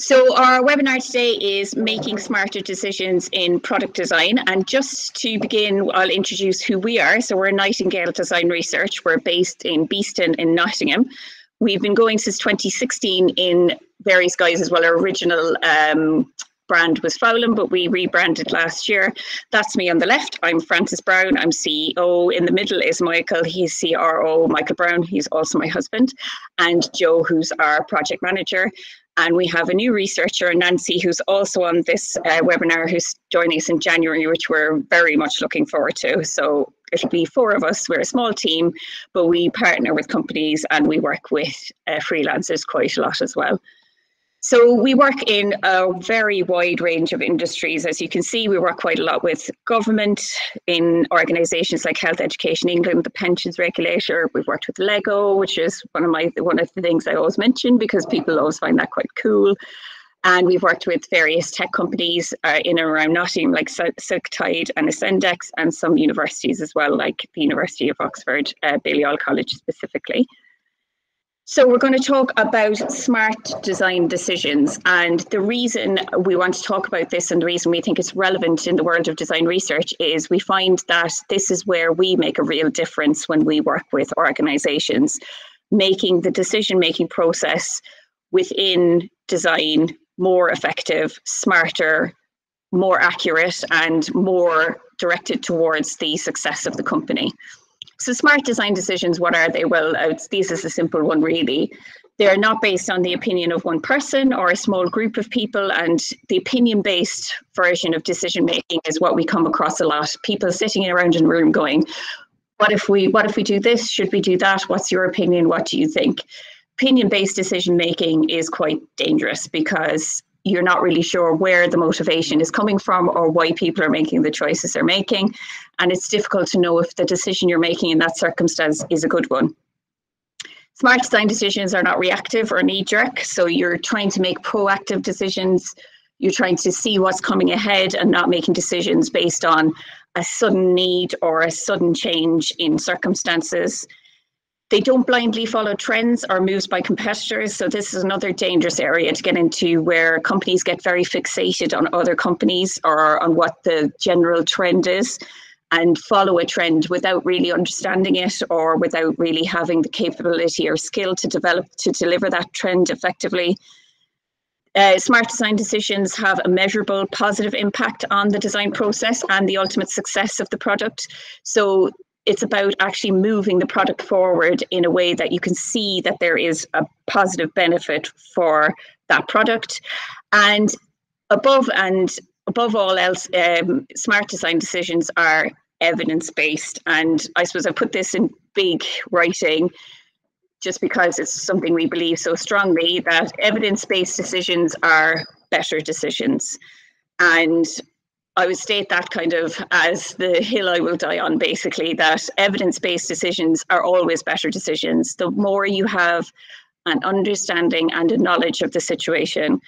So our webinar today is making smarter decisions in product design. And just to begin, I'll introduce who we are. So we're Nightingale Design Research. We're based in Beeston in Nottingham. We've been going since 2016 in various guises. Well, our original brand was Fowlin, but we rebranded last year. That's me on the left. I'm Frances Brown. I'm CEO. In the middle is Michael. He's CRO. Michael Brown. He's also my husband. And Joe, who's our project manager. And we have a new researcher, Nancy, who's also on this webinar, who's joining us in January, which we're very much looking forward to. So it'll be 4 of us. We're a small team, but we partner with companies and we work with freelancers quite a lot as well. So we work in a very wide range of industries. As you can see, we work quite a lot with government, in organisations like Health Education England, the pensions regulator. We've worked with Lego, which is one of the things I always mention because people always find that quite cool. And we've worked with various tech companies in and around Nottingham, like Silktide and Ascendex, and some universities as well, like the University of Oxford, Balliol College specifically. So we're going to talk about smart design decisions, and the reason we want to talk about this and the reason we think it's relevant in the world of design research is we find that this is where we make a real difference when we work with organisations, making the decision-making process within design more effective, smarter, more accurate, and more directed towards the success of the company. So smart design decisions, what are they? Well, this is a simple one, really. They're not based on the opinion of one person or a small group of people, and the opinion-based version of decision-making is what we come across a lot. People sitting around in a room going, what if we do this? Should we do that? What's your opinion? What do you think? Opinion-based decision-making is quite dangerous because you're not really sure where the motivation is coming from or why people are making the choices they're making. And it's difficult to know if the decision you're making in that circumstance is a good one. Smart design decisions are not reactive or knee-jerk. So you're trying to make proactive decisions. You're trying to see what's coming ahead and not making decisions based on a sudden need or a sudden change in circumstances. They don't blindly follow trends or moves by competitors. So this is another dangerous area to get into where companies get very fixated on other companies or on what the general trend is and follow a trend without really understanding it or without really having the capability or skill to deliver that trend effectively. Smart design decisions have a measurable positive impact on the design process and the ultimate success of the product. So it's about actually moving the product forward in a way that you can see that there is a positive benefit for that product. And above all else, smart design decisions are evidence-based. And I suppose I put this in big writing just because it's something we believe so strongly that evidence-based decisions are better decisions. And I would state that kind of as the hill I will die on, basically, that evidence-based decisions are always better decisions. The more you have an understanding and a knowledge of the situation,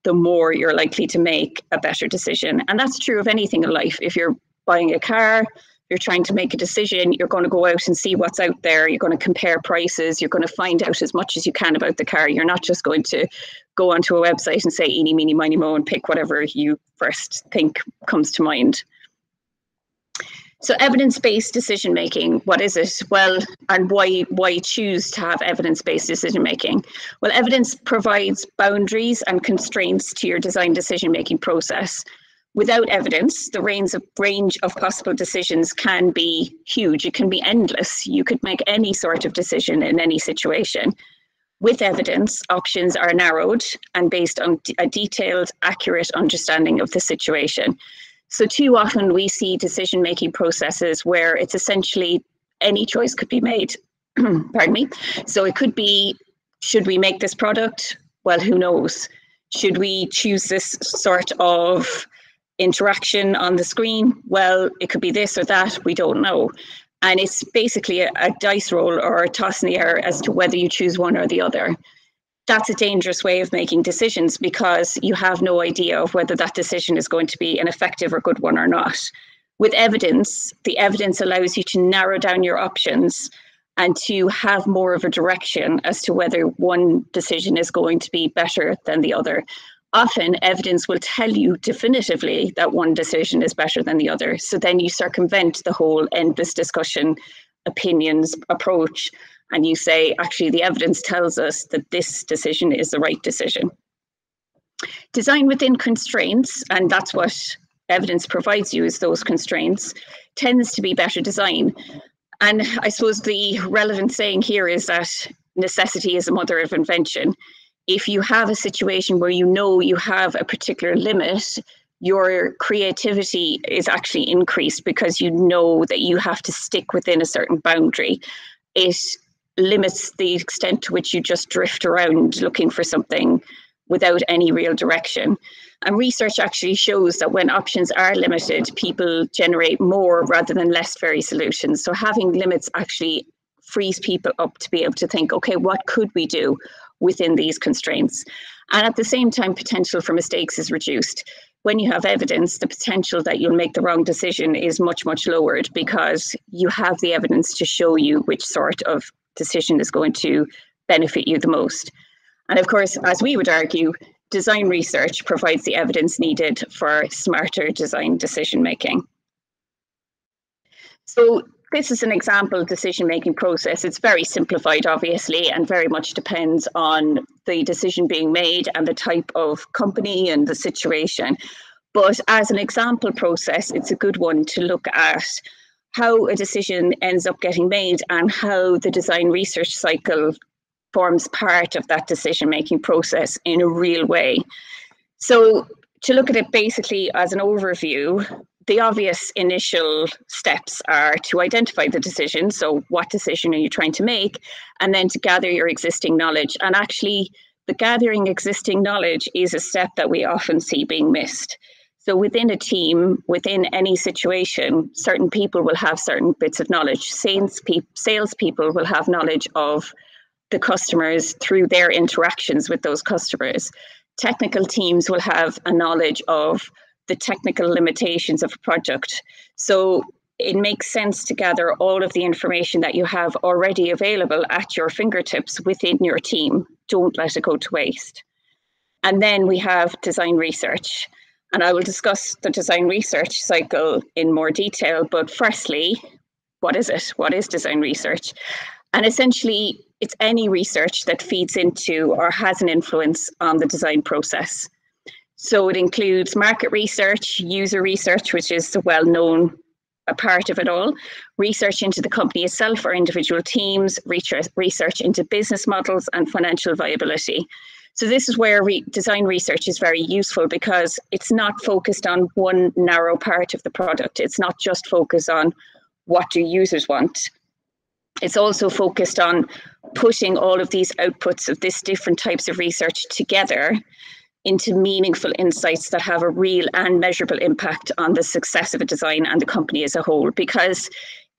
the more you're likely to make a better decision. And that's true of anything in life. If you're buying a car, you're trying to make a decision, you're going to go out and see what's out there. You're going to compare prices. You're going to find out as much as you can about the car. You're not just going to go onto a website and say, eeny, meeny, miny, mo, and pick whatever you first think comes to mind. So evidence-based decision-making, what is it? Well, and why choose to have evidence-based decision-making? Well, evidence provides boundaries and constraints to your design decision-making process. Without evidence, the range of possible decisions can be huge. It can be endless. You could make any sort of decision in any situation. With evidence, options are narrowed and based on a detailed, accurate understanding of the situation. So too often we see decision-making processes where it's essentially any choice could be made. Pardon me. So it could be, should we make this product? Well, who knows? Should we choose this sort of interaction on the screen? Well, it could be this or that, we don't know. And it's basically a dice roll or a toss in the air as to whether you choose one or the other. That's a dangerous way of making decisions because you have no idea of whether that decision is going to be an effective or good one or not. With evidence, the evidence allows you to narrow down your options and to have more of a direction as to whether one decision is going to be better than the other. Often evidence will tell you definitively that one decision is better than the other. So then you circumvent the whole endless discussion, opinions approach, and you say, actually, the evidence tells us that this decision is the right decision. Design within constraints, and that's what evidence provides you, is those constraints, tends to be better design. And I suppose the relevant saying here is that necessity is the mother of invention. If you have a situation where you know you have a particular limit, your creativity is actually increased because you know that you have to stick within a certain boundary. It limits the extent to which you just drift around looking for something without any real direction. And research actually shows that when options are limited, people generate more rather than less varied solutions. So having limits actually frees people up to be able to think, okay, what could we do within these constraints? And at the same time, potential for mistakes is reduced. When you have evidence, the potential that you'll make the wrong decision is much, much lowered because you have the evidence to show you which sort of decision is going to benefit you the most. And of course, as we would argue, design research provides the evidence needed for smarter design decision-making. So this is an example decision-making process. It's very simplified, obviously, and very much depends on the decision being made and the type of company and the situation. But as an example process, it's a good one to look at how a decision ends up getting made and how the design research cycle forms part of that decision-making process in a real way. So to look at it basically as an overview, the obvious initial steps are to identify the decision. So what decision are you trying to make? And then to gather your existing knowledge. And actually, the gathering existing knowledge is a step that we often see being missed. So within a team, within any situation, certain people will have certain bits of knowledge. Salespeople will have knowledge of the customers through their interactions with those customers. Technical teams will have a knowledge of the technical limitations of a product. So it makes sense to gather all of the information that you have already available at your fingertips within your team. Don't let it go to waste. And then we have design research. And I will discuss the design research cycle in more detail. But firstly, what is it? What is design research? And essentially, it's any research that feeds into or has an influence on the design process. So it includes market research, user research, which is the well-known part of it all, research into the company itself or individual teams, research into business models and financial viability. So this is where design research is very useful because it's not focused on one narrow part of the product. It's not just focused on what do users want. It's also focused on putting all of these outputs of these different types of research together into meaningful insights that have a real and measurable impact on the success of a design and the company as a whole. Because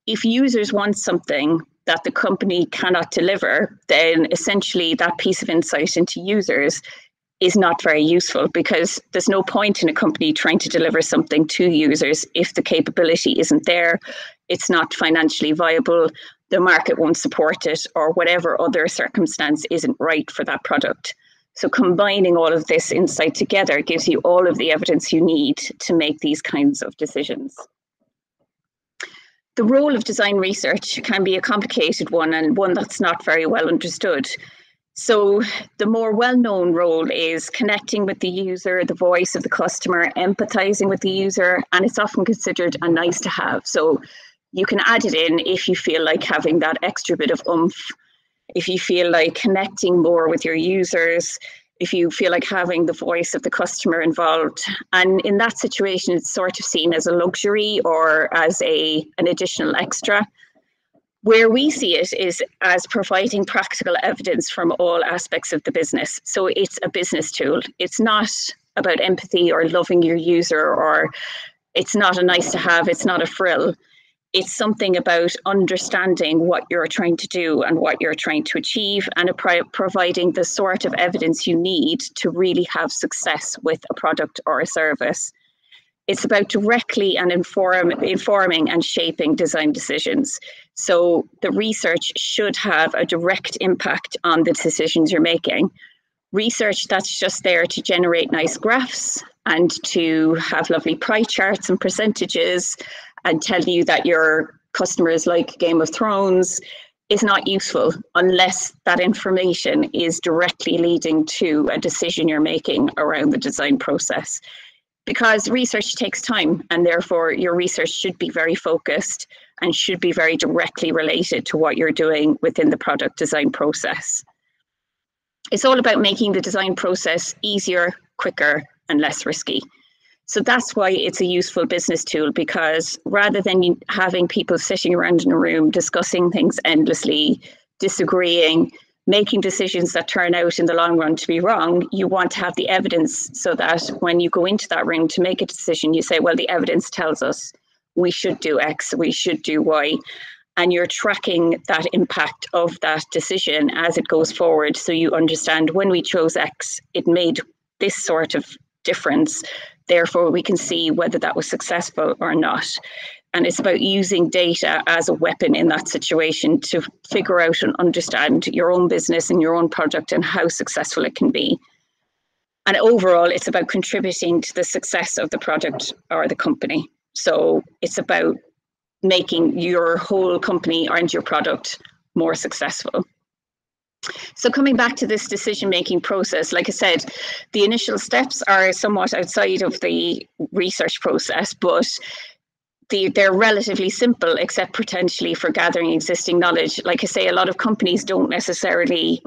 if users want something that the company cannot deliver, then essentially that piece of insight into users is not very useful because there's no point in a company trying to deliver something to users if the capability isn't there, it's not financially viable, the market won't support it, or whatever other circumstance isn't right for that product. So combining all of this insight together gives you all of the evidence you need to make these kinds of decisions. The role of design research can be a complicated one and one that's not very well understood. So the more well-known role is connecting with the user, the voice of the customer, empathizing with the user, and it's often considered a nice to have. So you can add it in if you feel like having that extra bit of oomph, if you feel like connecting more with your users, if you feel like having the voice of the customer involved. And in that situation, it's sort of seen as a luxury or as an additional extra. Where we see it is as providing practical evidence from all aspects of the business. So it's a business tool. It's not about empathy or loving your user, or it's not a nice to have, it's not a frill. It's something about understanding what you're trying to do and what you're trying to achieve, and providing the sort of evidence you need to really have success with a product or a service. It's about directly and informing and shaping design decisions. So the research should have a direct impact on the decisions you're making. research that's just there to generate nice graphs and to have lovely pie charts and percentages and tell you that your customers like Game of Thrones is not useful unless that information is directly leading to a decision you're making around the design process. Because research takes time, and therefore your research should be very focused and should be very directly related to what you're doing within the product design process. It's all about making the design process easier, quicker, and less risky. So that's why it's a useful business tool, because rather than having people sitting around in a room discussing things endlessly, disagreeing, making decisions that turn out in the long run to be wrong, you want to have the evidence so that when you go into that room to make a decision, you say, well, the evidence tells us we should do X, we should do Y. And you're tracking that impact of that decision as it goes forward. So you understand when we chose X, it made this sort of difference. Therefore, we can see whether that was successful or not. And it's about using data as a weapon in that situation to figure out and understand your own business and your own product and how successful it can be. And overall, it's about contributing to the success of the product or the company. So it's about making your whole company and your product more successful. So coming back to this decision-making process, like I said, the initial steps are somewhat outside of the research process, but they're relatively simple, except potentially for gathering existing knowledge. Like I say, a lot of companies don't necessarily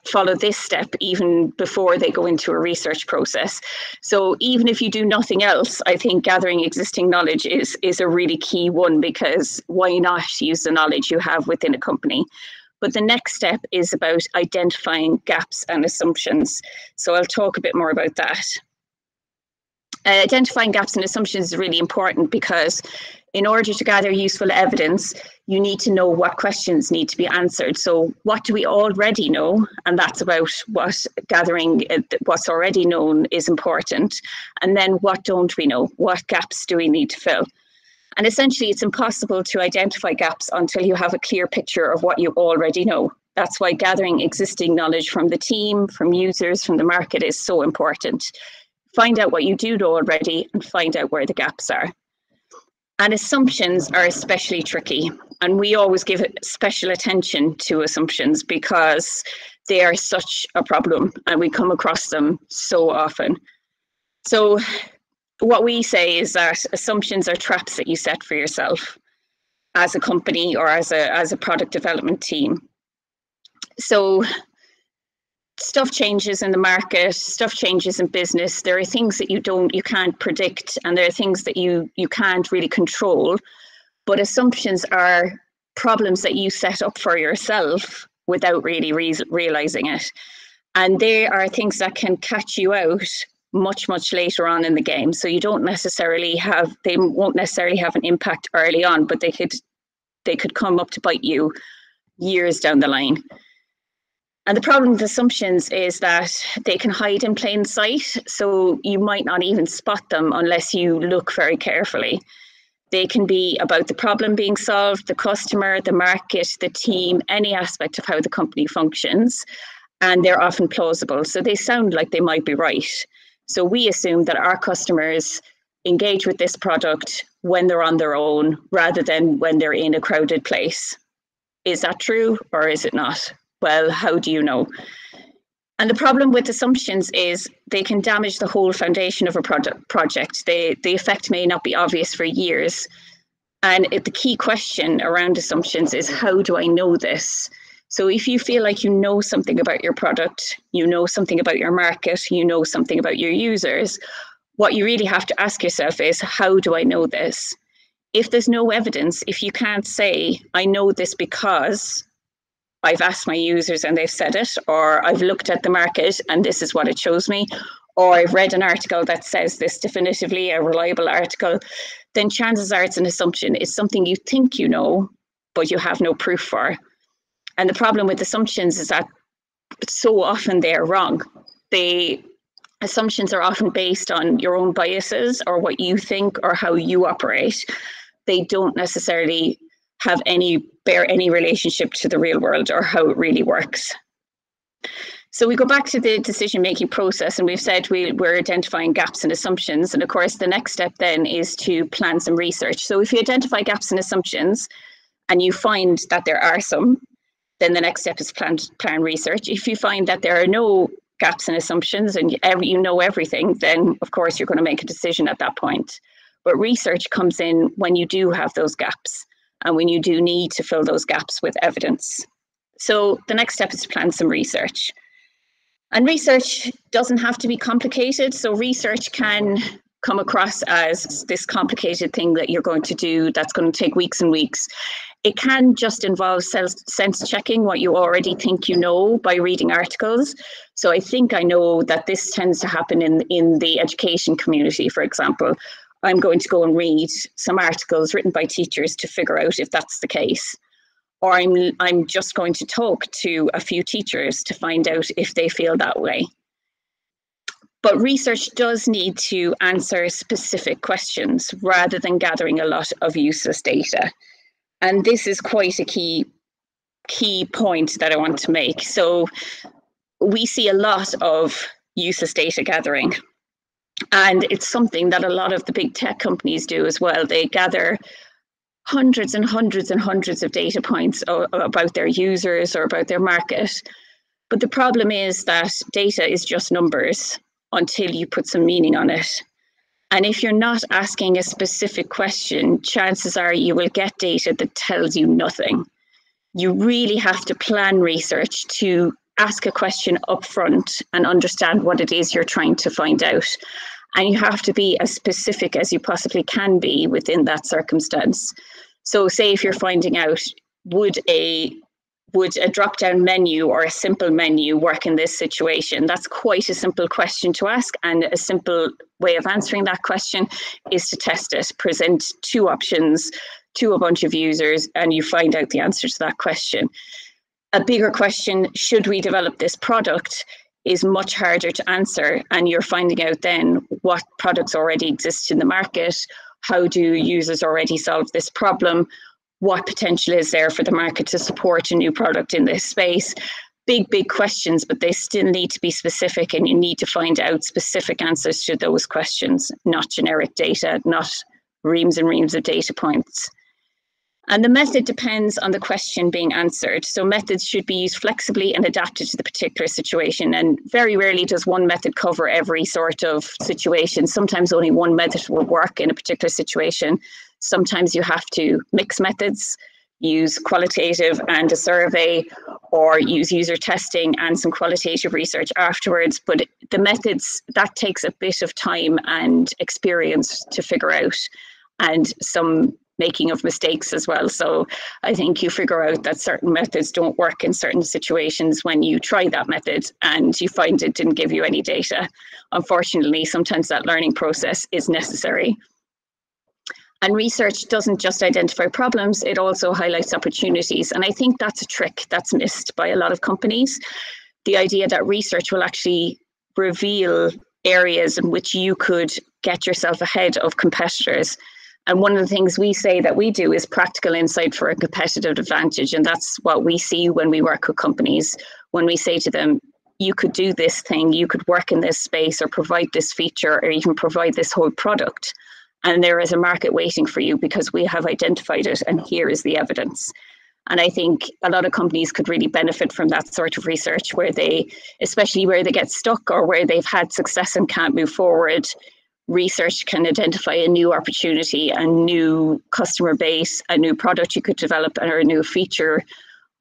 follow this step even before they go into a research process. So even if you do nothing else, I think gathering existing knowledge is a really key one, because why not use the knowledge you have within a company? But the next step is about identifying gaps and assumptions. So I'll talk a bit more about that. Identifying gaps and assumptions is really important, because in order to gather useful evidence, you need to know what questions need to be answered. So what do we already know? And that's about what gathering what's already known is important. And then what don't we know? What gaps do we need to fill? And essentially, it's impossible to identify gaps until you have a clear picture of what you already know. That's why gathering existing knowledge from the team, from users, from the market is so important. Find out what you do know already and find out where the gaps are. And assumptions are especially tricky. And we always give special attention to assumptions because they are such a problem and we come across them so often. So what we say is that assumptions are traps that you set for yourself as a company or as a product development team. So stuff changes in the market, stuff changes in business. There are things that you can't predict, and there are things that you can't really control. But assumptions are problems that you set up for yourself without really realizing it. And they are things that can catch you out much, much later on in the game. So they won't necessarily have an impact early on, but they could come up to bite you years down the line. And the problem with assumptions is that they can hide in plain sight, so you might not even spot them unless you look very carefully. They can be about the problem being solved, the customer, the market, the team, any aspect of how the company functions, and they're often plausible. So they sound like they might be right. So we assume that our customers engage with this product when they're on their own rather than when they're in a crowded place. Is that true or is it not? Well, how do you know? And the problem with assumptions is they can damage the whole foundation of a project. The effect may not be obvious for years. And the key question around assumptions is, how do I know this? So if you feel like you know something about your product, you know something about your market, you know something about your users, what you really have to ask yourself is, how do I know this? If there's no evidence, if you can't say, I know this because I've asked my users and they've said it, or I've looked at the market and this is what it shows me, or I've read an article that says this definitively, a reliable article, then chances are it's an assumption. It's something you think you know, but you have no proof for. And the problem with assumptions is that so often they're wrong. Assumptions are often based on your own biases or what you think or how you operate. They don't necessarily bear any relationship to the real world or how it really works. So we go back to the decision-making process, and we've said we're identifying gaps and assumptions. And of course, the next step then is to plan some research. So if you identify gaps and assumptions and you find that there are some, then the next step is plan research. If you find that there are no gaps and assumptions and you know everything, then of course you're going to make a decision at that point. But research comes in when you do have those gaps and when you do need to fill those gaps with evidence. So the next step is to plan some research. And research doesn't have to be complicated. So research can come across as this complicated thing that you're going to do that's going to take weeks and weeks. It can just involve sense checking what you already think you know by reading articles. So I think I know that this tends to happen in the education community, for example. I'm going to go and read some articles written by teachers to figure out if that's the case. Or I'm just going to talk to a few teachers to find out if they feel that way. But research does need to answer specific questions rather than gathering a lot of useless data. And this is quite a key point that I want to make. So we see a lot of useless data gathering. And it's something that a lot of the big tech companies do as well. They gather hundreds and hundreds and hundreds of data points about their users or about their market. But the problem is that data is just numbers until you put some meaning on it. And if you're not asking a specific question, chances are you will get data that tells you nothing. You really have to plan research to ask a question upfront and understand what it is you're trying to find out. And you have to be as specific as you possibly can be within that circumstance. So say if you're finding out, would a drop-down menu or a simple menu work in this situation? That's quite a simple question to ask. And a simple way of answering that question is to test it, present two options to a bunch of users, and you find out the answer to that question. A bigger question, should we develop this product, is much harder to answer, and you're finding out then what products already exist in the market, how do users already solve this problem, what potential is there for the market to support a new product in this space. Big questions, but they still need to be specific, and you need to find out specific answers to those questions, not generic data, not reams and reams of data points. And the method depends on the question being answered. So methods should be used flexibly and adapted to the particular situation. And very rarely does one method cover every sort of situation. Sometimes only one method will work in a particular situation. Sometimes you have to mix methods, use qualitative and a survey, or use user testing and some qualitative research afterwards. But the methods, that takes a bit of time and experience to figure out, and some making of mistakes as well. So I think you figure out that certain methods don't work in certain situations when you try that method and you find it didn't give you any data. Unfortunately, sometimes that learning process is necessary. And research doesn't just identify problems, it also highlights opportunities. And I think that's a trick that's missed by a lot of companies. The idea that research will actually reveal areas in which you could get yourself ahead of competitors. And one of the things we say that we do is practical insight for a competitive advantage. And that's what we see when we work with companies, when we say to them, you could do this thing, you could work in this space or provide this feature or even provide this whole product. And there is a market waiting for you because we have identified it and here is the evidence. And I think a lot of companies could really benefit from that sort of research where they, especially where they get stuck or where they've had success and can't move forward. Research can identify a new opportunity, a new customer base, a new product you could develop, or a new feature,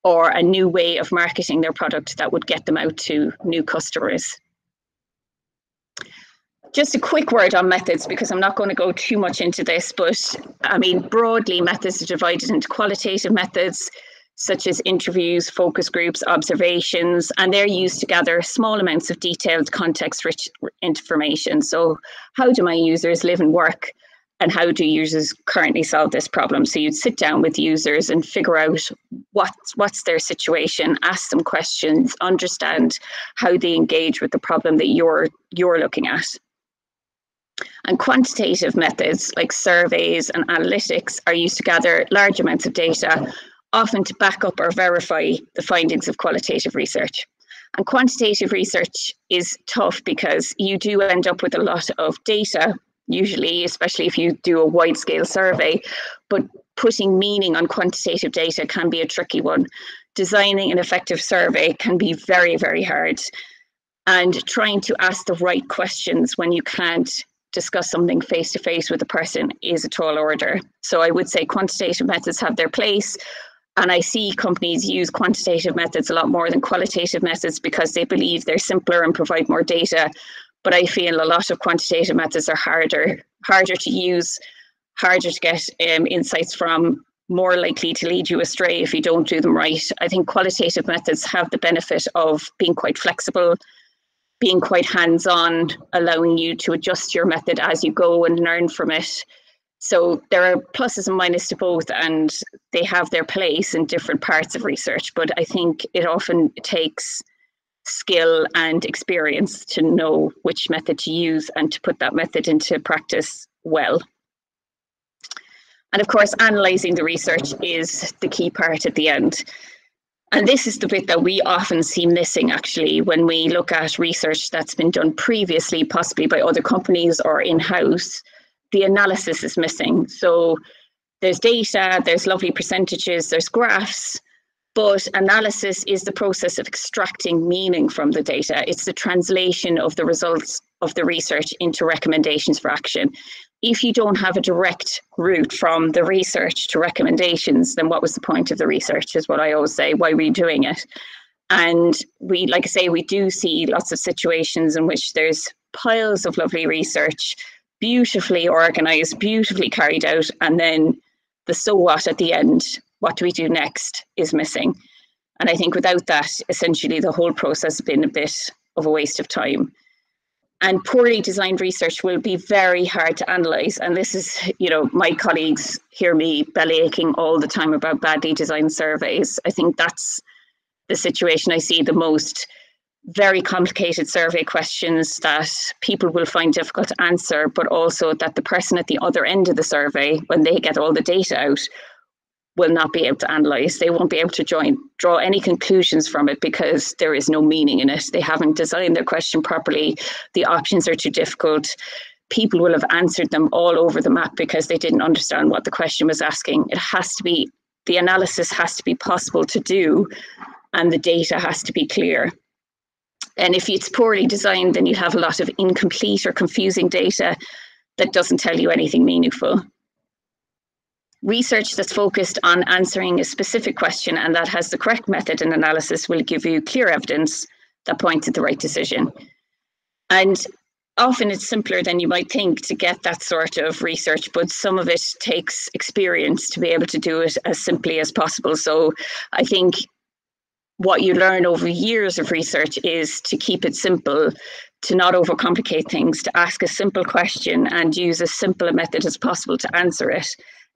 or a new way of marketing their product that would get them out to new customers. Just a quick word on methods, because I'm not going to go too much into this, but I mean, broadly, methods are divided into qualitative methods, such as interviews, focus groups, observations, and they're used to gather small amounts of detailed context-rich information. So how do my users live and work, and how do users currently solve this problem? So you'd sit down with users and figure out what's their situation, ask them questions, understand how they engage with the problem that you're looking at. And quantitative methods like surveys and analytics are used to gather large amounts of data, often to back up or verify the findings of qualitative research. And quantitative research is tough because you do end up with a lot of data, usually, especially if you do a wide-scale survey, but putting meaning on quantitative data can be a tricky one. Designing an effective survey can be very, very hard. And trying to ask the right questions when you can't discuss something face-to-face with a person is a tall order. So I would say quantitative methods have their place. And I see companies use quantitative methods a lot more than qualitative methods because they believe they're simpler and provide more data. But I feel a lot of quantitative methods are harder to use, harder to get insights from, more likely to lead you astray if you don't do them right. I think qualitative methods have the benefit of being quite flexible, being quite hands-on, allowing you to adjust your method as you go and learn from it. So there are pluses and minuses to both, and they have their place in different parts of research. But I think it often takes skill and experience to know which method to use and to put that method into practice well. And of course, analysing the research is the key part at the end. And this is the bit that we often see missing, actually, when we look at research that's been done previously, possibly by other companies or in-house. The analysis is missing. So there's data, there's lovely percentages, there's graphs, but analysis is the process of extracting meaning from the data. It's the translation of the results of the research into recommendations for action. If you don't have a direct route from the research to recommendations, then what was the point of the research, is what I always say. Why were you doing it? And we, like I say, we do see lots of situations in which there's piles of lovely research, beautifully organized, beautifully carried out, and then the so what at the end, what do we do next, is missing. And I think without that, essentially the whole process has been a bit of a waste of time. And poorly designed research will be very hard to analyse. And this is, my colleagues hear me belly aching all the time about badly designed surveys. I think that's the situation I see the most. Very complicated survey questions that people will find difficult to answer, but also that the person at the other end of the survey, when they get all the data out, will not be able to analyse. They won't be able to draw any conclusions from it because there is no meaning in it. They haven't designed their question properly. The options are too difficult. People will have answered them all over the map because they didn't understand what the question was asking. The analysis has to be possible to do, and the data has to be clear. And if it's poorly designed, then you have a lot of incomplete or confusing data that doesn't tell you anything meaningful. Research that's focused on answering a specific question and that has the correct method and analysis will give you clear evidence that points to the right decision. And often it's simpler than you might think to get that sort of research, but some of it takes experience to be able to do it as simply as possible. So I think what you learn over years of research is to keep it simple, to not overcomplicate things, to ask a simple question and use as simple a method as possible to answer it,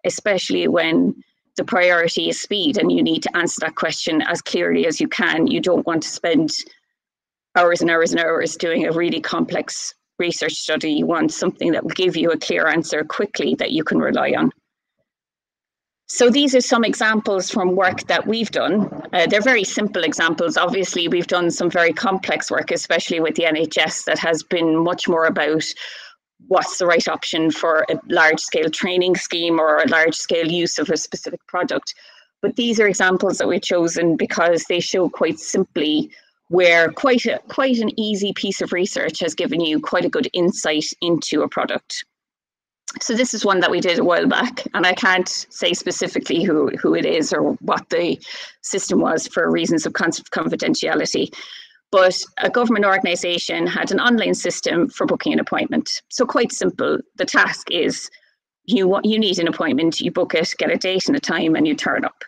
especially when the priority is speed and you need to answer that question as clearly as you can. You don't want to spend hours and hours and hours doing a really complex research study. You want something that will give you a clear answer quickly that you can rely on. So these are some examples from work that we've done. They're very simple examples. Obviously, we've done some very complex work, especially with the NHS, that has been much more about what's the right option for a large-scale training scheme or a large-scale use of a specific product. But these are examples that we've chosen because they show quite simply where quite an easy piece of research has given you quite a good insight into a product. So this is one that we did a while back, and I can't say specifically who it is or what the system was for reasons of confidentiality. But a government organisation had an online system for booking an appointment. So quite simple. The task is you need an appointment, you book it, get a date and a time, and you turn up.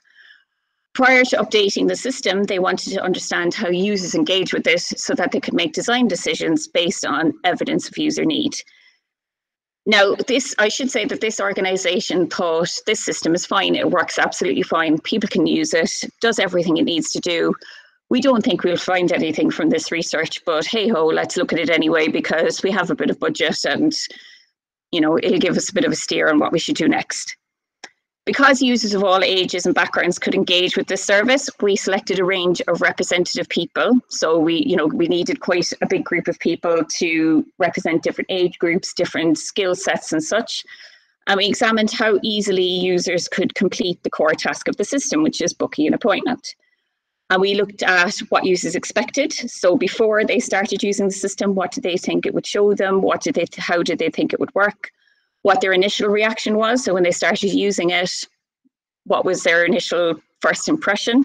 Prior to updating the system, they wanted to understand how users engage with this so that they could make design decisions based on evidence of user need. Now, I should say that this organisation thought this system is fine, it works absolutely fine, people can use it, does everything it needs to do. We don't think we'll find anything from this research, but hey ho, let's look at it anyway because we have a bit of budget and it'll give us a bit of a steer on what we should do next. Because users of all ages and backgrounds could engage with this service, we selected a range of representative people. So we needed quite a big group of people to represent different age groups, different skill sets and such. And we examined how easily users could complete the core task of the system, which is booking an appointment. And we looked at what users expected. So before they started using the system, what did they think it would show them? How did they think it would work? What their initial reaction was. So when they started using it, what was their initial first impression?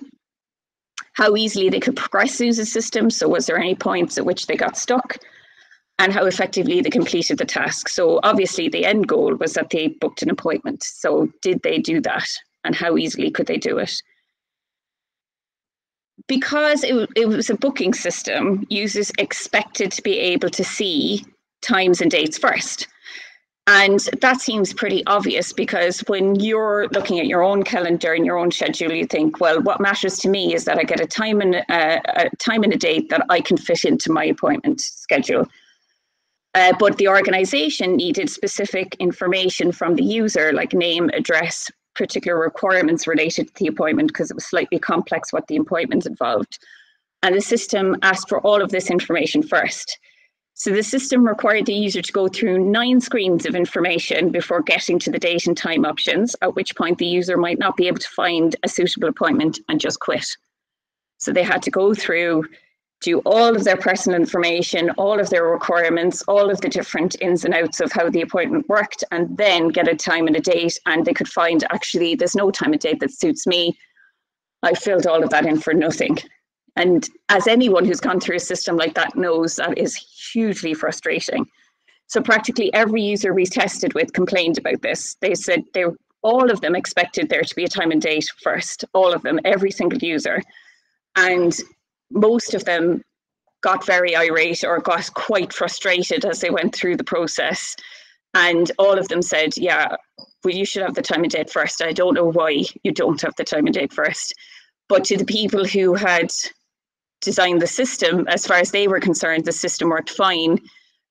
How easily they could progress through the system. So was there any points at which they got stuck? And how effectively they completed the task. So obviously the end goal was that they booked an appointment. So did they do that? And how easily could they do it? Because it was a booking system, users expected to be able to see times and dates first. And that seems pretty obvious, because when you're looking at your own calendar and your own schedule, you think, well, what matters to me is that I get a time and a date that I can fit into my appointment schedule. But the organization needed specific information from the user, like name, address, particular requirements related to the appointment, because it was slightly complex what the appointment involved. And the system asked for all of this information first. So the system required the user to go through 9 screens of information before getting to the date and time options, at which point the user might not be able to find a suitable appointment and just quit. So they had to go through, do all of their personal information, all of their requirements, all of the different ins and outs of how the appointment worked, and then get a time and a date. And they could find, actually, there's no time and date that suits me. I filled all of that in for nothing. And as anyone who's gone through a system like that knows, that is hugely frustrating. So practically every user we tested with complained about this. They said all of them expected there to be a time and date first, all of them, every single user. And most of them got very irate or got quite frustrated as they went through the process. And all of them said, yeah, well, you should have the time and date first. I don't know why you don't have the time and date first. But to the people who had designed the system, as far as they were concerned, the system worked fine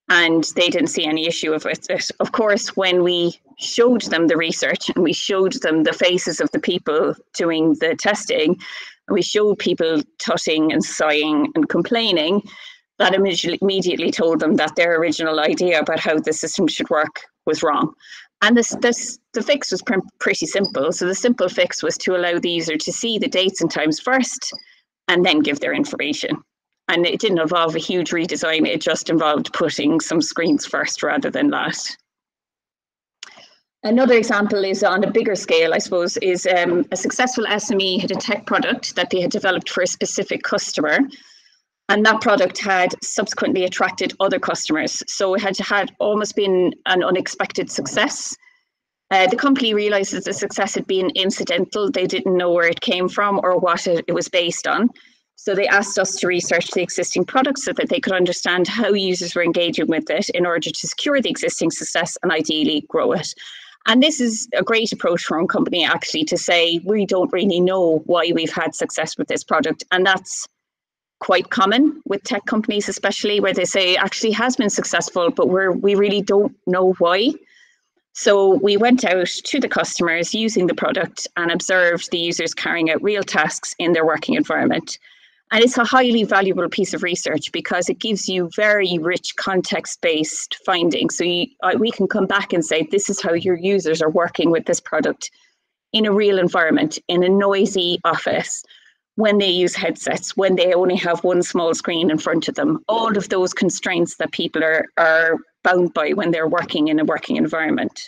and they didn't see any issue with it. Of course, when we showed them the research and we showed them the faces of the people doing the testing, and we showed people tutting and sighing and complaining, that immediately told them that their original idea about how the system should work was wrong. And the fix was pretty simple. So the simple fix was to allow the user to see the dates and times first, and then give their information. And it didn't involve a huge redesign. It just involved putting some screens first rather than last. Another example is on a bigger scale, I suppose, is a successful SME had a tech product that they had developed for a specific customer. And that product had subsequently attracted other customers. So it had almost been an unexpected success. The company realized that the success had been incidental. They didn't know where it came from or what it was based on. So they asked us to research the existing product so that they could understand how users were engaging with it in order to secure the existing success and ideally grow it. And this is a great approach for a company, actually, to say, we don't really know why we've had success with this product. And that's quite common with tech companies, especially, where they say actually has been successful, but we really don't know why. So we went out to the customers using the product and observed the users carrying out real tasks in their working environment. And it's a highly valuable piece of research because it gives you very rich context-based findings. So we can come back and say, this is how your users are working with this product in a real environment, in a noisy office, when they use headsets, when they only have one small screen in front of them, all of those constraints that people are bound by when they're working in a working environment.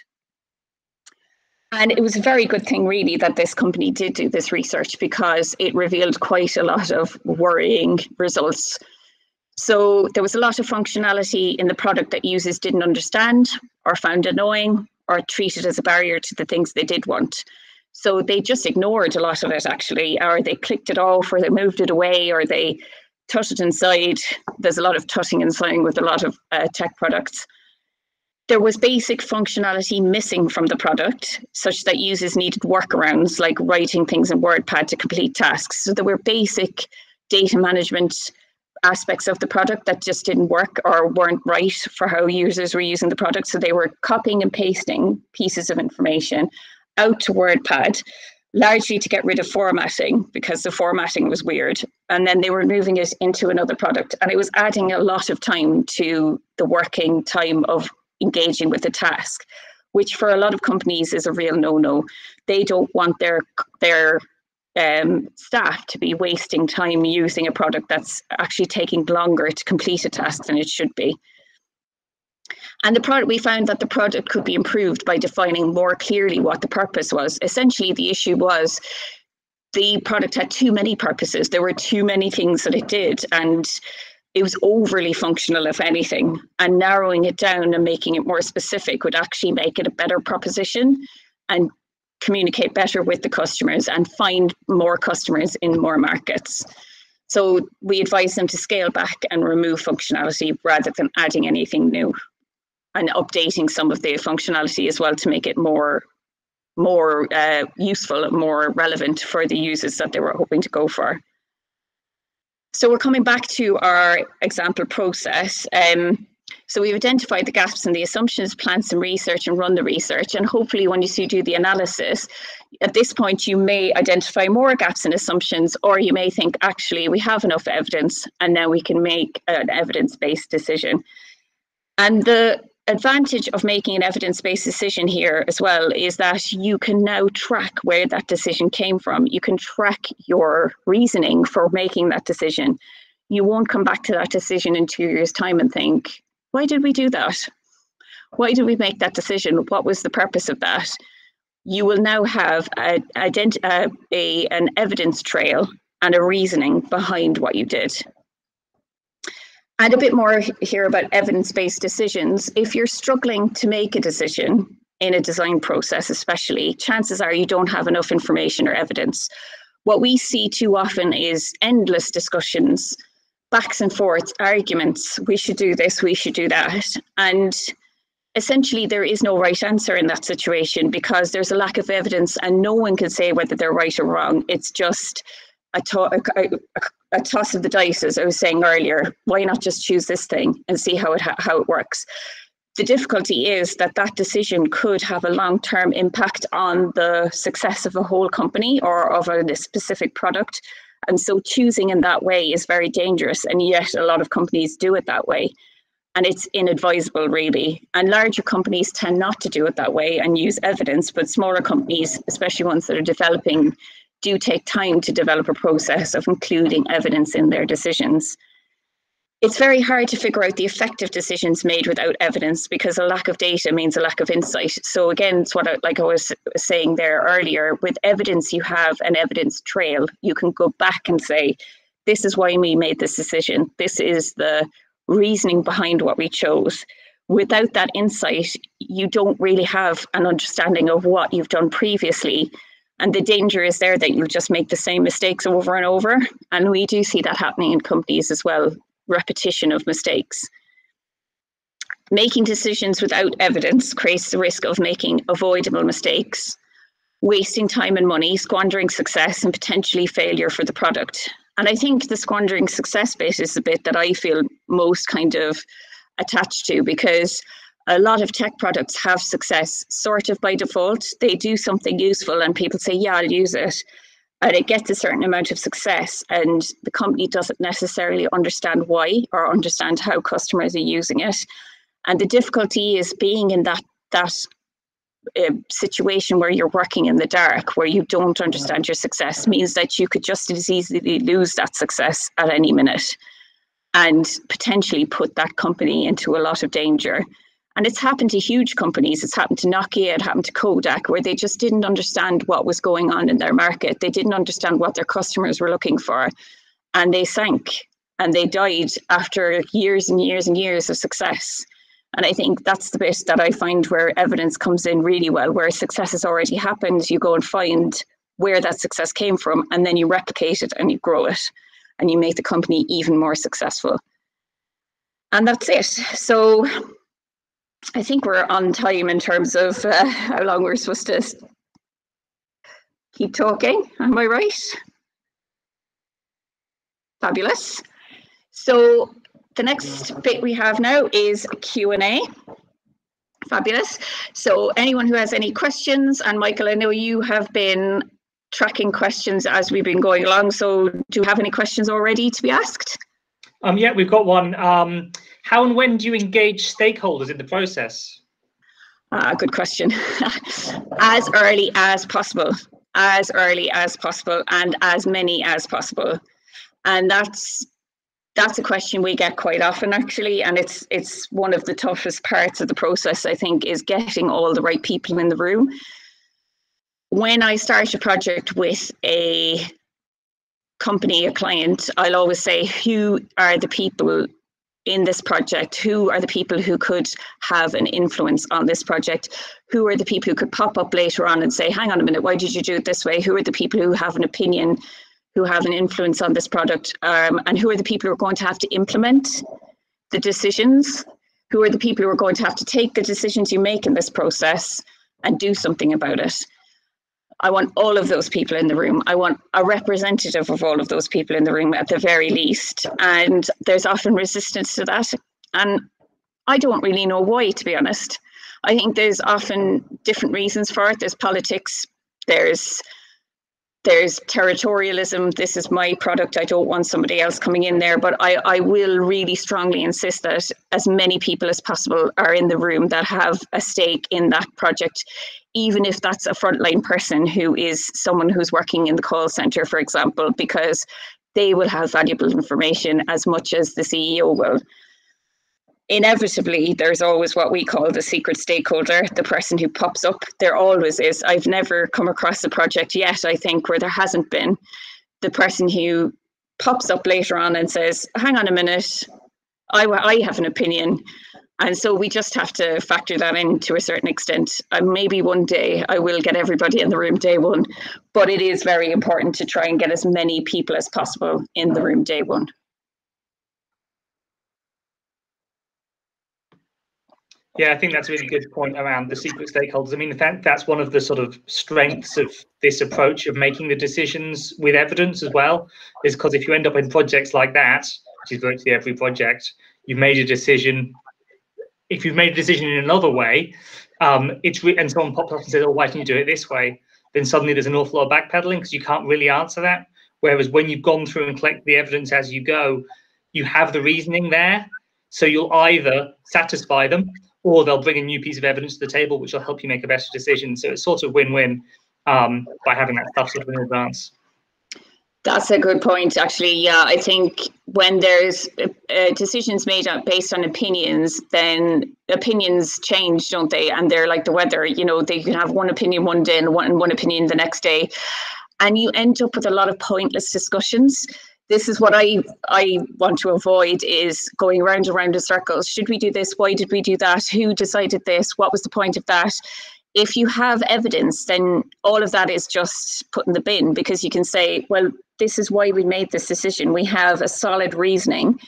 And it was a very good thing, really, that this company did do this research because it revealed quite a lot of worrying results. So there was a lot of functionality in the product that users didn't understand or found annoying or treated as a barrier to the things they did want. So they just ignored a lot of it, actually, or they clicked it off, or they moved it away, or they tutted inside. There's a lot of tutting and sighing with a lot of tech products. There was basic functionality missing from the product, such that users needed workarounds like writing things in WordPad to complete tasks. So there were basic data management aspects of the product that just didn't work or weren't right for how users were using the product. So they were copying and pasting pieces of information out to WordPad, largely to get rid of formatting because the formatting was weird. And then they were moving it into another product. And it was adding a lot of time to the working time of engaging with the task, which for a lot of companies is a real no-no. They don't want their staff to be wasting time using a product that's actually taking longer to complete a task than it should be. And we found that the product could be improved by defining more clearly what the purpose was. Essentially, the issue was the product had too many purposes. There were too many things that it did, and it was overly functional, if anything. And narrowing it down and making it more specific would actually make it a better proposition and communicate better with the customers and find more customers in more markets. So we advise them to scale back and remove functionality rather than adding anything new, and updating some of the functionality as well to make it more useful and more relevant for the users that they were hoping to go for. So we're coming back to our example process. So we've identified the gaps in the assumptions, planned some research and run the research. And hopefully when you do the analysis, at this point, you may identify more gaps in assumptions, or you may think, actually, we have enough evidence and now we can make an evidence-based decision. And the advantage of making an evidence-based decision here as well is that you can now track where that decision came from. You can track your reasoning for making that decision. You won't come back to that decision in 2 years' time and think, why did we do that? Why did we make that decision? What was the purpose of that? You will now have an evidence trail and a reasoning behind what you did. And a bit more here about evidence-based decisions. If you're struggling to make a decision in a design process, especially, chances are you don't have enough information or evidence. What we see too often is endless discussions, backs and forths, arguments, we should do this, we should do that. And essentially there is no right answer in that situation because there's a lack of evidence and no one can say whether they're right or wrong. It's just a toss of the dice, as I was saying earlier. Why not just choose this thing and see how it works? The difficulty is that that decision could have a long-term impact on the success of a whole company or of a specific product. And so choosing in that way is very dangerous. And yet a lot of companies do it that way. And it's inadvisable, really. And larger companies tend not to do it that way and use evidence, but smaller companies, especially ones that are developing, do take time to develop a process of including evidence in their decisions. It's very hard to figure out the effective decisions made without evidence because a lack of data means a lack of insight. So again, it's what I was saying there earlier, with evidence, you have an evidence trail. You can go back and say, this is why we made this decision. This is the reasoning behind what we chose. Without that insight, you don't really have an understanding of what you've done previously. And the danger is there that you'll just make the same mistakes over and over. And we do see that happening in companies as well, repetition of mistakes. Making decisions without evidence creates the risk of making avoidable mistakes, wasting time and money, squandering success, and potentially failure for the product. And I think the squandering success bit is the bit that I feel most kind of attached to, because a lot of tech products have success sort of by default. They do something useful and people say, yeah, I'll use it. And it gets a certain amount of success and the company doesn't necessarily understand why or understand how customers are using it. And the difficulty is being in that situation where you're working in the dark, where you don't understand your success, means that you could just as easily lose that success at any minute and potentially put that company into a lot of danger. And it's happened to huge companies. It's happened to Nokia, it happened to Kodak, where they just didn't understand what was going on in their market. They didn't understand what their customers were looking for. And they sank and they died after years and years and years of success. And I think that's the bit that I find where evidence comes in really well, where success has already happened. You go and find where that success came from, and then you replicate it and you grow it and you make the company even more successful. And that's it. So I think we're on time in terms of how long we're supposed to keep talking. Am I right? Fabulous. So the next bit we have now is Q&A. Fabulous. So anyone who has any questions, and Michael, I know you have been tracking questions as we've been going along. So do you have any questions already to be asked? Yeah, we've got one. How and when do you engage stakeholders in the process? Good question. As early as possible, and as many as possible. And that's a question we get quite often, actually, and it's one of the toughest parts of the process, I think, is getting all the right people in the room. When I start a project with a company, a client, I'll always say, who are the people in this project? Who are the people who could have an influence on this project? Who are the people who could pop up later on and say, hang on a minute, why did you do it this way? Who are the people who have an opinion, who have an influence on this product? And who are the people who are going to have to implement the decisions? Who are the people who are going to have to take the decisions you make in this process and do something about it? I want all of those people in the room. I want a representative of all of those people in the room at the very least. And there's often resistance to that. And I don't really know why, to be honest. I think there's often different reasons for it. There's politics, there's territorialism. This is my product. I don't want somebody else coming in there. But I will really strongly insist that as many people as possible are in the room that have a stake in that project, even if that's a frontline person who is someone who's working in the call center, for example, because they will have valuable information as much as the CEO will. Inevitably, there's always what we call the secret stakeholder, the person who pops up. There always is. I've never come across a project yet, I think, where there hasn't been the person who pops up later on and says, hang on a minute, I have an opinion. And so we just have to factor that in to a certain extent. Maybe one day I will get everybody in the room day one, but it is very important to try and get as many people as possible in the room day one. Yeah, I think that's a really good point around the secret stakeholders. I mean, that's one of the sort of strengths of this approach of making the decisions with evidence as well, is because if you end up in projects like that, which is virtually every project, you've made a decision. If you've made a decision in another way, and someone pops up and says, oh, why don't you do it this way? Then suddenly there's an awful lot of backpedaling because you can't really answer that. Whereas when you've gone through and collected the evidence as you go, you have the reasoning there. So you'll either satisfy them or they'll bring a new piece of evidence to the table, which will help you make a better decision. So it's sort of win-win by having that stuff sort of in advance. That's a good point, actually. Yeah, I think when there's decisions made based on opinions, then opinions change, don't they? And they're like the weather, you know, they can have one opinion one day and one opinion the next day. And you end up with a lot of pointless discussions. This is what I want to avoid, is going round and round in circles. Should we do this? Why did we do that? Who decided this? What was the point of that? If you have evidence, then all of that is just put in the bin, because you can say, well, this is why we made this decision. We have a solid reasoning.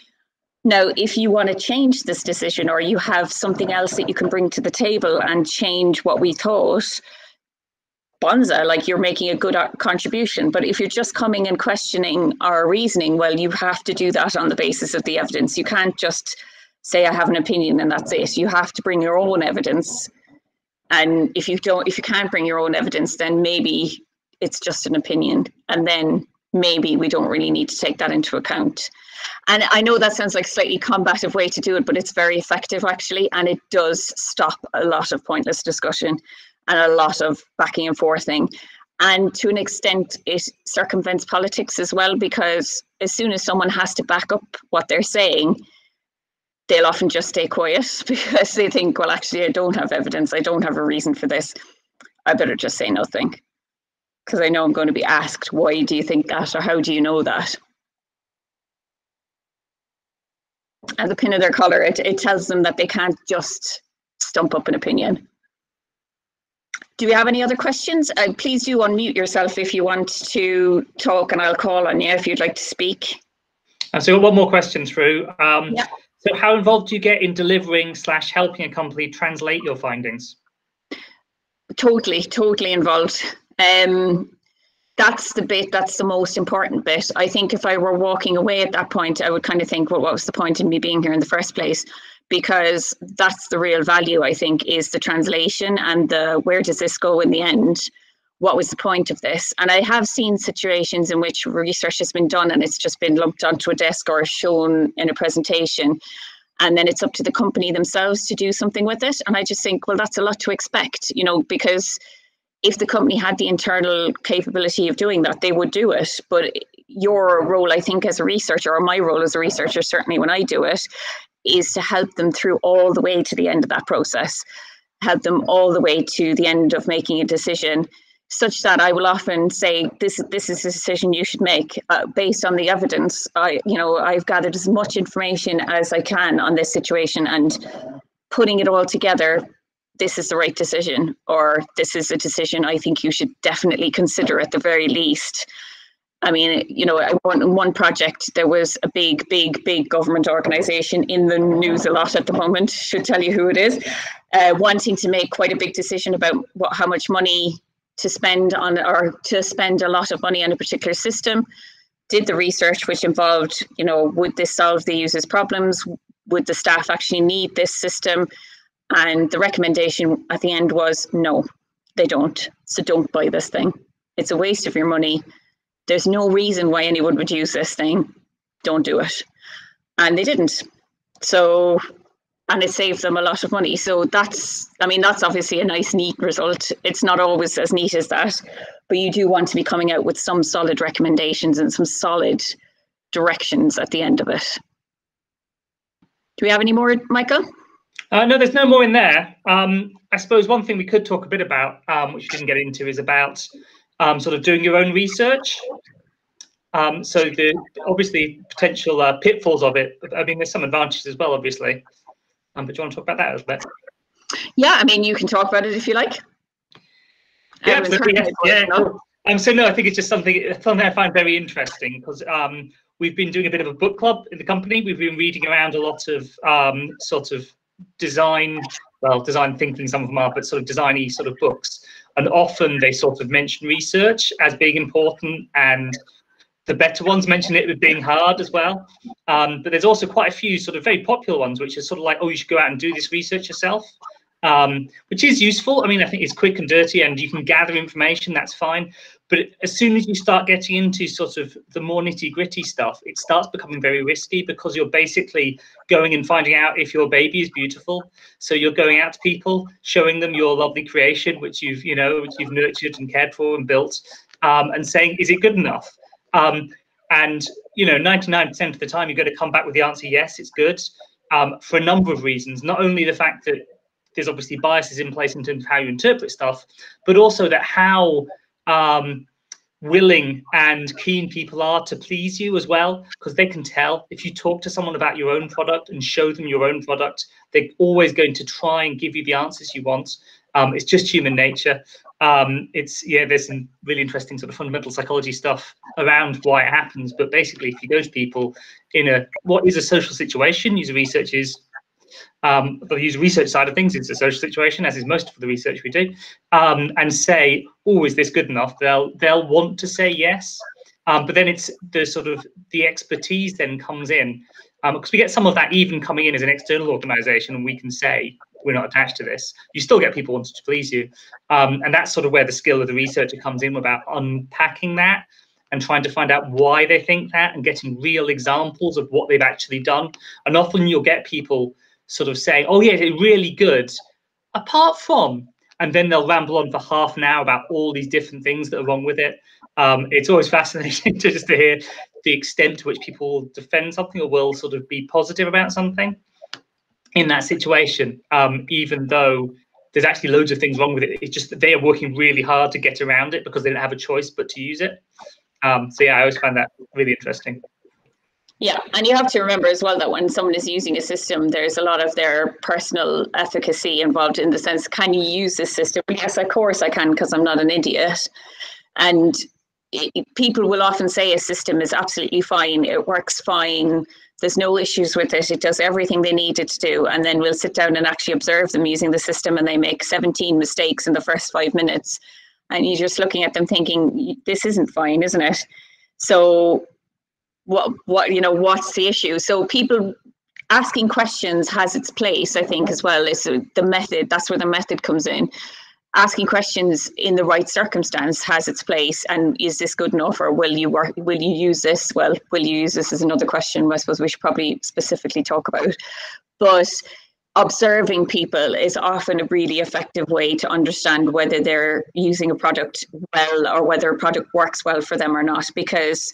Now, if you want to change this decision, or you have something else that you can bring to the table and change what we thought, bonza, like, you're making a good contribution. But if you're just coming and questioning our reasoning, well, you have to do that on the basis of the evidence. You can't just say, I have an opinion and that's it. You have to bring your own evidence. And if you can't bring your own evidence, then maybe it's just an opinion. And then maybe we don't really need to take that into account. And I know that sounds like a slightly combative way to do it, but it's very effective, actually. And it does stop a lot of pointless discussion and a lot of backing and forthing. And to an extent, it circumvents politics as well, because as soon as someone has to back up what they're saying, they'll often just stay quiet, because they think, well, actually, I don't have evidence. I don't have a reason for this. I better just say nothing, because I know I'm going to be asked, why do you think that? Or how do you know that? And the pin of their collar, it tells them that they can't just stump up an opinion. Do we have any other questions? Please do unmute yourself if you want to talk, and I'll call on you if you'd like to speak. So one more question through. Yeah. So how involved do you get in delivering / helping a company translate your findings? Totally involved. That's the most important bit. I think if I were walking away at that point, I would kind of think, well, what was the point in me being here in the first place? because that's the real value, I think, is the translation and the where does this go in the end? What was the point of this? And I have seen situations in which research has been done and it's just been lumped onto a desk or shown in a presentation. And then it's up to the company themselves to do something with it. And I just think, well, that's a lot to expect, you know, because if the company had the internal capability of doing that, they would do it. But your role, I think, as a researcher, or my role as a researcher, certainly when I do it, is to help them through all the way to the end of that process, help them all the way to the end of making a decision, such that I will often say, this is a decision you should make based on the evidence. I've gathered as much information as I can on this situation, and putting it all together, this is the right decision, or this is a decision I think you should definitely consider at the very least. I mean, you know, in one project, there was a big government organization in the news a lot at the moment, should tell you who it is, wanting to make quite a big decision about how much money to spend on, or to spend a lot of money on a particular system. Did the research, which involved, you know, would this solve the user's problems? Would the staff actually need this system? And the recommendation at the end was, no, they don't. So don't buy this thing. It's a waste of your money. There's no reason why anyone would use this thing. Don't do it. And they didn't. So, and it saved them a lot of money. So that's obviously a nice, neat result. It's not always as neat as that, but you do want to be coming out with some solid recommendations and some solid directions at the end of it. Do we have any more, Michael? No, there's no more in there. I suppose one thing we could talk a bit about, which we didn't get into, is about sort of doing your own research. So the obviously potential pitfalls of it. I mean, there's some advantages as well, obviously. But do you want to talk about that a little bit? Yeah, I mean, you can talk about it if you like. Yeah, absolutely. Yeah. So no, I think it's just something I find very interesting, because we've been doing a bit of a book club in the company. We've been reading around a lot of sort of design thinking, some of them are, but sort of designy sort of books. And often they sort of mention research as being important, and the better ones mention it as being hard as well. But there's also quite a few sort of very popular ones, which are sort of like, oh, you should go out and do this research yourself, which is useful. I mean, I think it's quick and dirty and you can gather information, that's fine. But as soon as you start getting into sort of the more nitty gritty stuff, it starts becoming very risky, because you're basically going and finding out if your baby is beautiful. So you're going out to people, showing them your lovely creation, which you've nurtured and cared for and built, and saying, is it good enough? And, you know, 99% of the time, you're going to come back with the answer, yes, it's good, for a number of reasons. Not only the fact that there's obviously biases in place in terms of how you interpret stuff, but also that how willing and keen people are to please you as well, because they can tell. If you talk to someone about your own product and show them your own product, they're always going to try and give you the answers you want. It's just human nature. There's some really interesting sort of fundamental psychology stuff around why it happens. But basically, if you go to people in what is a social situation, user research is, the user research side of things, it's a social situation, as is most of the research we do, and say, oh, is this good enough? They'll want to say yes, but then it's the sort of the expertise then comes in, because we get some of that even coming in as an external organization, and we can say, we're not attached to this. You still get people wanting to please you. And that's sort of where the skill of the researcher comes in, about unpacking that and trying to find out why they think that, and getting real examples of what they've actually done. And often you'll get people sort of saying, oh yeah, it's really good, apart from, and then they'll ramble on for half an hour about all these different things that are wrong with it. It's always fascinating to hear the extent to which people defend something or will sort of be positive about something in that situation, even though there's actually loads of things wrong with it. It's just that they are working really hard to get around it because they don't have a choice but to use it. So yeah, I always find that really interesting. Yeah, and you have to remember as well that when someone is using a system, there's a lot of their personal efficacy involved, in the sense, can you use this system? Yes, of course I can, because I'm not an idiot. And people will often say a system is absolutely fine, it works fine, there's no issues with it, it does everything they need it to do, and then we'll sit down and actually observe them using the system, and they make 17 mistakes in the first 5 minutes, and you're just looking at them thinking, this isn't fine, isn't it? So what's the issue? So people asking questions has its place, I think, as well. Is the method, that's where the method comes in. Asking questions in the right circumstance has its place. And is this good enough, or will you use this? Well, will you use this is another question I suppose we should probably specifically talk about. But observing people is often a really effective way to understand whether they're using a product well, or whether a product works well for them or not, because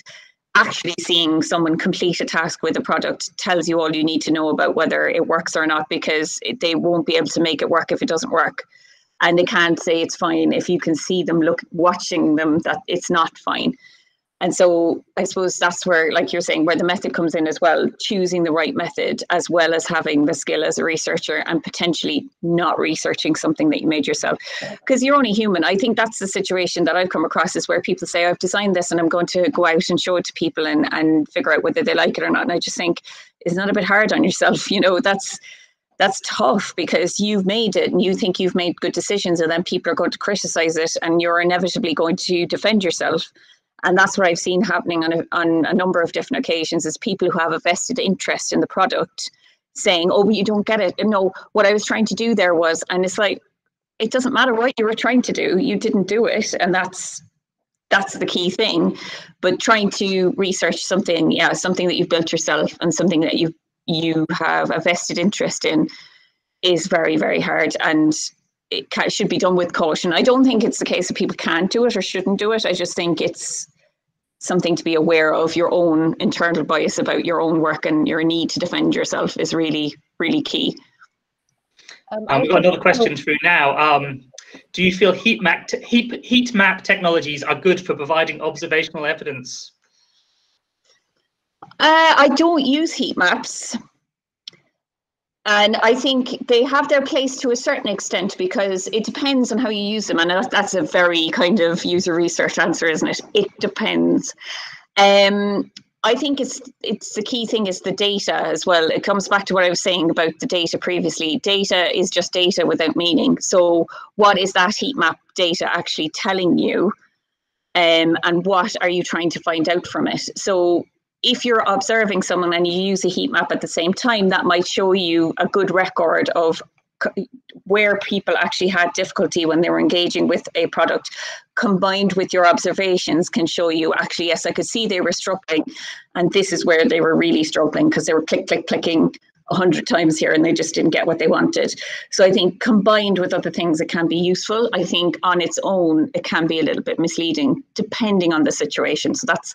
actually seeing someone complete a task with a product tells you all you need to know about whether it works or not, because they won't be able to make it work if it doesn't work. And they can't say it's fine if you can see them watching them that it's not fine. And so I suppose that's where, like you're saying, where the method comes in as well, choosing the right method, as well as having the skill as a researcher, and potentially not researching something that you made yourself, because you're only human. I think that's the situation that I've come across, is where people say, I've designed this and I'm going to go out and show it to people and figure out whether they like it or not. And I just think, it's not a bit hard on yourself? You know, that's tough, because you've made it and you think you've made good decisions, and then people are going to criticize it and you're inevitably going to defend yourself. And that's what I've seen happening on a number of different occasions, is people who have a vested interest in the product saying, oh, you don't get it. And no, what I was trying to do there was, and it's like, it doesn't matter what you were trying to do, you didn't do it. And that's the key thing. But trying to research something, something that you've built yourself and something that you have a vested interest in is very, very hard. And it should be done with caution. I don't think it's the case that people can't do it or shouldn't do it. I just think it's something to be aware of. Your own internal bias about your own work and your need to defend yourself is really, really key. We've got another question through now. Do you feel heat map technologies are good for providing observational evidence? I don't use heat maps. And I think they have their place to a certain extent, because it depends on how you use them. And that's a very kind of user research answer, isn't it? It depends. I think it's the key thing is the data as well. It comes back to what I was saying about the data previously. Data is just data without meaning. So what is that heat map data actually telling you? And what are you trying to find out from it? So if you're observing someone and you use a heat map at the same time, that might show you a good record of where people actually had difficulty when they were engaging with a product, combined with your observations can show you, actually, yes, I could see they were struggling, and this is where they were really struggling, because they were clicking 100 times here and they just didn't get what they wanted. So I think combined with other things, it can be useful. I think on its own, it can be a little bit misleading, depending on the situation. So that's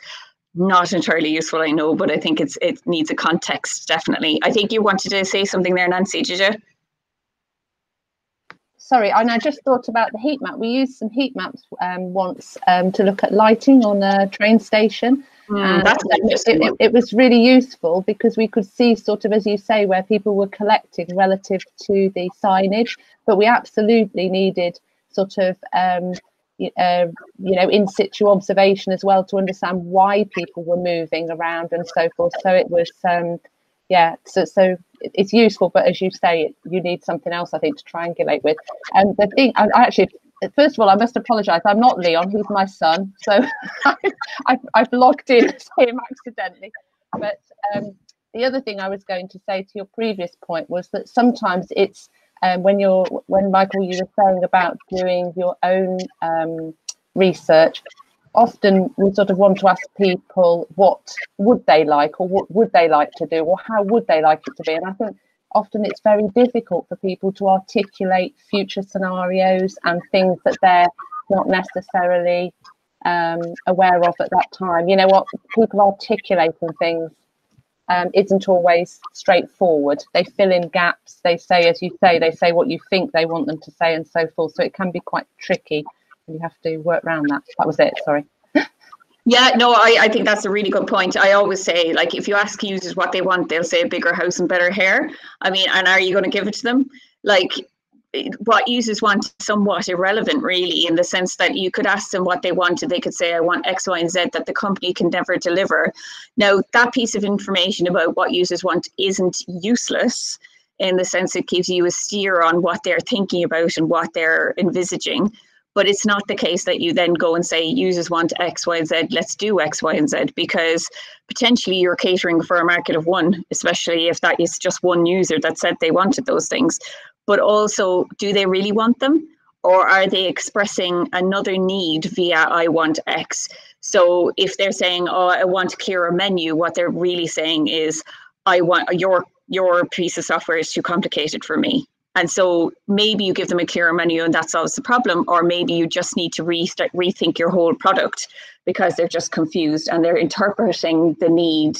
not entirely useful, I know, but I think it needs a context, definitely. I think you wanted to say something there, Nancy, did you? Sorry, and I just thought about the heat map. We used some heat maps once to look at lighting on a train station. It was really useful, because we could see, sort of, as you say, where people were collecting relative to the signage, but we absolutely needed sort of in situ observation as well, to understand why people were moving around and so forth. So it was so it's useful, but as you say, you need something else, I think, to triangulate with. And the thing, first of all, I must apologise. I'm not Leon; he's my son. So I've logged in as him accidentally. But the other thing I was going to say to your previous point was that sometimes it's when Michael, you were saying about doing your own research, often we sort of want to ask people what would they like, or what would they like to do, or how would they like it to be. And I think often it's very difficult for people to articulate future scenarios and things that they're not necessarily aware of at that time. You know what, people articulating things isn't always straightforward. They fill in gaps. They say, as you say, they say what you think they want them to say, and so forth. So it can be quite tricky. You have to work around that. That was it. Sorry. Yeah, no, I think that's a really good point. I always say, like, if you ask users what they want, they'll say a bigger house and better hair. I mean, and are you going to give it to them? Like, what users want is somewhat irrelevant, really, in the sense that you could ask them what they wanted. They could say, I want X, Y, and Z that the company can never deliver. Now, that piece of information about what users want isn't useless, in the sense it gives you a steer on what they're thinking about and what they're envisaging. But it's not the case that you then go and say users want X, Y, Z, let's do X, Y, and Z, because potentially you're catering for a market of one, especially if that is just one user that said they wanted those things. But also, do they really want them? Or are they expressing another need via I want X? So if they're saying, oh, I want a clearer menu, what they're really saying is, I want your piece of software is too complicated for me. And so maybe you give them a clearer menu and that solves the problem, or maybe you just need to rethink your whole product because they're just confused and they're interpreting the need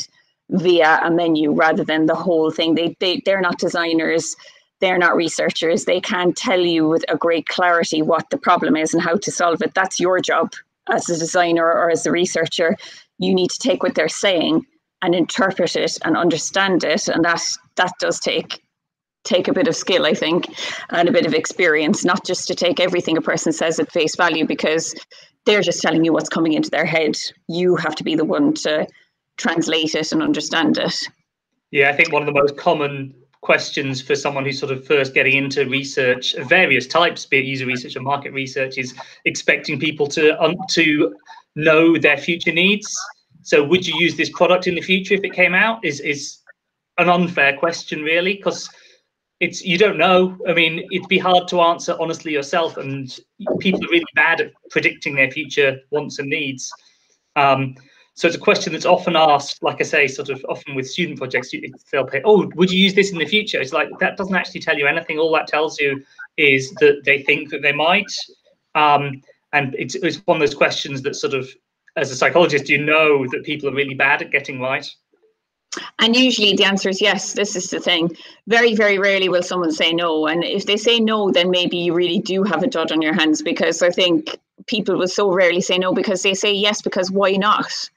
via a menu rather than the whole thing. They're not designers, they're not researchers. They can't tell you with a great clarity what the problem is and how to solve it. That's your job as a designer or as a researcher. You need to take what they're saying and interpret it and understand it. And that does take a bit of skill, I think, and a bit of experience, not just to take everything a person says at face value because they're just telling you what's coming into their head. You have to be the one to translate it and understand it. Yeah, I think one of the most common questions for someone who's sort of first getting into research of various types, be it user research or market research, is expecting people to know their future needs. So would you use this product in the future if it came out is an unfair question, really, because you don't know. I mean, it'd be hard to answer honestly yourself, and people are really bad at predicting their future wants and needs. So it's a question that's often asked, like I say, sort of often with student projects, they'll say, oh, would you use this in the future? It's like, that doesn't actually tell you anything. All that tells you is that they think that they might. And it's one of those questions that sort of, as a psychologist, you know that people are really bad at getting right. And usually the answer is yes. This is the thing. Very, very rarely will someone say no. And if they say no, then maybe you really do have a dud on your hands, because I think people will so rarely say no because they say yes, because why not?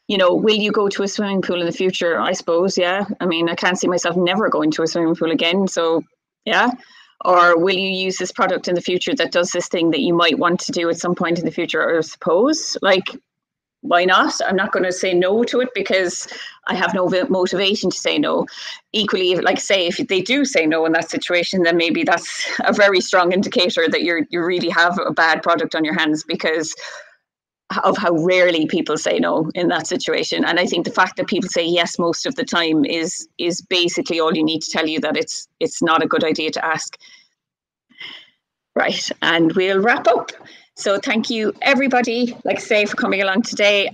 You know, will you go to a swimming pool in the future? I suppose, yeah. I mean, I can't see myself never going to a swimming pool again. So, yeah. Or will you use this product in the future that does this thing that you might want to do at some point in the future? Or suppose, like, why not? I'm not going to say no to it because I have no motivation to say no. Equally, like say, if they do say no in that situation, then maybe that's a very strong indicator that you really have a bad product on your hands, because of how rarely people say no in that situation. And I think the fact that people say yes most of the time is basically all you need to tell you that it's not a good idea to ask. Right, and we'll wrap up. So thank you everybody, like I say, for coming along today.